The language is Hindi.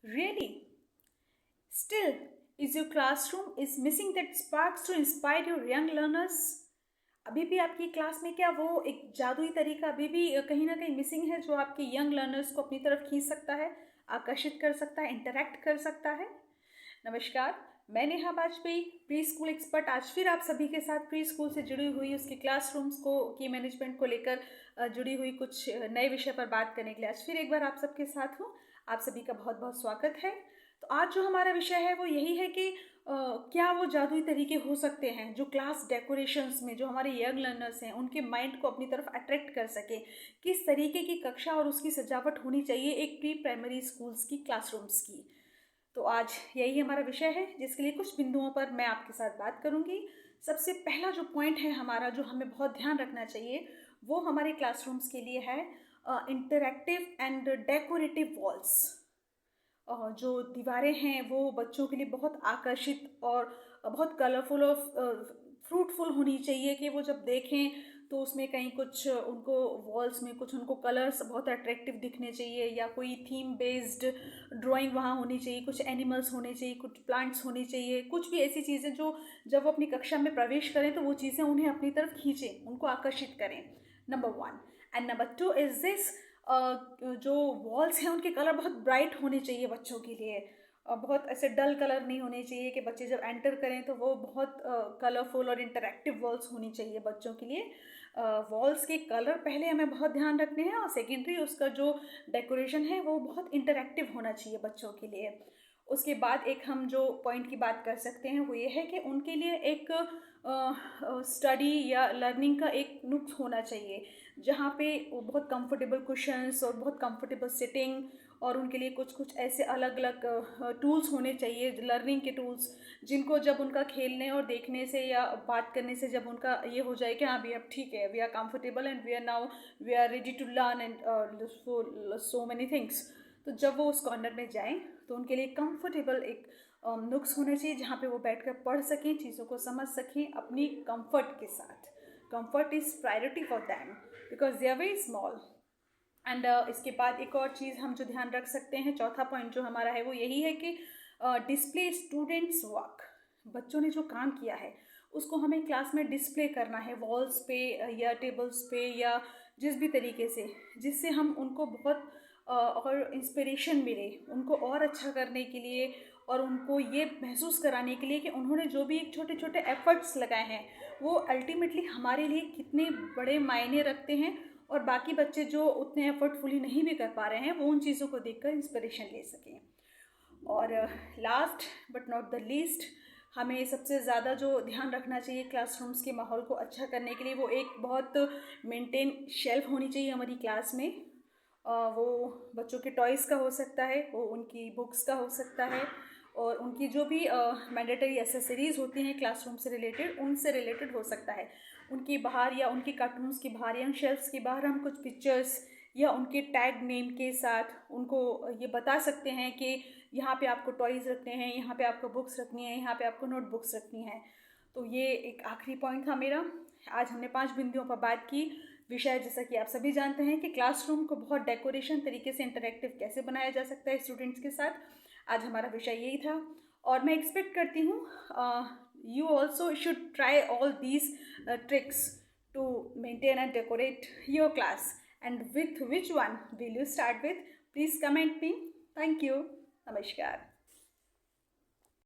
Really? Still, is your classroom is missing that sparks to inspire your young learners? अभी भी आपकी क्लास में क्या वो एक जादुई तरीका अभी भी कहीं ना कहीं मिसिंग है जो आपके यंग लर्नर्स को अपनी तरफ खींच सकता है, आकर्षित कर सकता है, इंटरेक्ट कर सकता है? नमस्कार, मैं Neha Bajpai, pre school expert, आज फिर आप सभी के साथ प्री स्कूल से जुड़ी हुई उसके क्लासरूम्स को की मैनेजमेंट को लेकर जुड़ी हुई कुछ नए विषय पर बात करने के लिए आज फिर एक बार आप सबके साथ हूँ। आप सभी का बहुत बहुत स्वागत है। तो आज जो हमारा विषय है वो यही है कि क्या वो जादुई तरीके हो सकते हैं जो क्लास डेकोरेशंस में जो हमारे यंग लर्नर्स हैं उनके माइंड को अपनी तरफ अट्रैक्ट कर सके। किस तरीके की कक्षा और उसकी सजावट होनी चाहिए एक प्री प्राइमरी स्कूल्स की क्लासरूम्स की। तो आज यही हमारा विषय है जिसके लिए कुछ बिंदुओं पर मैं आपके साथ बात करूंगी। सबसे पहला जो पॉइंट है हमारा जो हमें बहुत ध्यान रखना चाहिए वो हमारे क्लासरूम्स के लिए है इंटरैक्टिव एंड डेकोरेटिव वॉल्स। जो दीवारें हैं वो बच्चों के लिए बहुत आकर्षित और बहुत कलरफुल और फ्रूटफुल होनी चाहिए कि वो जब देखें तो उसमें कहीं कुछ उनको वॉल्स में कुछ उनको कलर्स बहुत अट्रैक्टिव दिखने चाहिए या कोई थीम बेस्ड ड्राइंग वहाँ होनी चाहिए, कुछ एनिमल्स होने चाहिए, कुछ प्लांट्स होनी चाहिए, कुछ भी ऐसी चीज़ें जो जब वो अपनी कक्षा में प्रवेश करें तो वो चीज़ें उन्हें अपनी तरफ खींचें, उनको आकर्षित करें। Number 1 and number 2 is this, जो वॉल्स हैं उनके कलर बहुत ब्राइट होने चाहिए बच्चों के लिए। बहुत ऐसे डल कलर नहीं होने चाहिए कि बच्चे जब एंटर करें तो वो बहुत कलरफुल और इंटरैक्टिव वॉल्स होनी चाहिए बच्चों के लिए। वॉल्स के कलर पहले हमें बहुत ध्यान रखने हैं और सेकेंडरी उसका जो डेकोरेशन है वो बहुत इंटरैक्टिव होना चाहिए बच्चों के लिए। उसके बाद एक हम जो पॉइंट की बात कर सकते हैं वो ये है कि उनके लिए एक स्टडी या लर्निंग का एक नुक्स होना चाहिए जहाँ पे वो बहुत कंफर्टेबल कुशन्स और बहुत कंफर्टेबल सिटिंग और उनके लिए कुछ कुछ ऐसे अलग अलग टूल्स होने चाहिए, लर्निंग के टूल्स, जिनको जब उनका खेलने और देखने से या बात करने से जब उनका ये हो जाए कि हाँ भी अब ठीक है, we are comfortable and we are now we are ready to learn and so many things, तो जब वो उस कॉर्नर में जाएं तो उनके लिए कंफर्टेबल एक नुक्स होना चाहिए जहाँ पे वो बैठकर पढ़ सकें, चीज़ों को समझ सकें अपनी कंफर्ट के साथ। Comfort is priority for them because they are very small. And इसके बाद एक और चीज़ हम जो ध्यान रख सकते हैं, चौथा पॉइंट जो हमारा है वो यही है कि डिस्प्ले स्टूडेंट्स वर्क। बच्चों ने जो काम किया है उसको हमें क्लास में डिस्प्ले करना है वॉल्स पे या टेबल्स पे या जिस भी तरीके से, जिससे हम उनको बहुत और इंस्पिरेशन मिले उनको और अच्छा करने के लिए और उनको ये महसूस कराने के लिए कि उन्होंने जो भी एक छोटे छोटे एफर्ट्स लगाए हैं वो अल्टीमेटली हमारे लिए कितने बड़े मायने रखते हैं और बाकी बच्चे जो उतने एफर्टफुली नहीं भी कर पा रहे हैं वो उन चीज़ों को देखकर इंस्पिरेशन ले सकें। और last but not the least, हमें सबसे ज़्यादा जो ध्यान रखना चाहिए क्लासरूम्स के माहौल को अच्छा करने के लिए वो एक बहुत मेंटेन शेल्फ होनी चाहिए हमारी क्लास में। वो बच्चों के टॉयज़ का हो सकता है, वो उनकी बुक्स का हो सकता है और उनकी जो भी मैंडेटरी एसेसरीज़ होती हैं क्लासरूम से रिलेटेड उनसे रिलेटेड हो सकता है। उनके बाहर या उनकी कार्टून्स के बाहर या शेल्फ्स के बाहर हम कुछ पिक्चर्स या उनके टैग नेम के साथ उनको ये बता सकते हैं कि यहाँ पे आपको टॉयज़ रखने हैं, यहाँ पे आपको बुक्स रखनी है, यहाँ पे आपको नोटबुक्स रखनी है। तो ये एक आखिरी पॉइंट था मेरा। आज हमने 5 बिंदुओं पर बात की। विषय जैसा कि आप सभी जानते हैं कि क्लासरूम को बहुत डेकोरेशन तरीके से इंटरैक्टिव कैसे बनाया जा सकता है स्टूडेंट्स के साथ। आज हमारा विषय यही था और मैं एक्सपेक्ट करती हूँ you also should try all these tricks to maintain and decorate your class. And with which one will you start with? Please comment me. Thank you. Namaskar.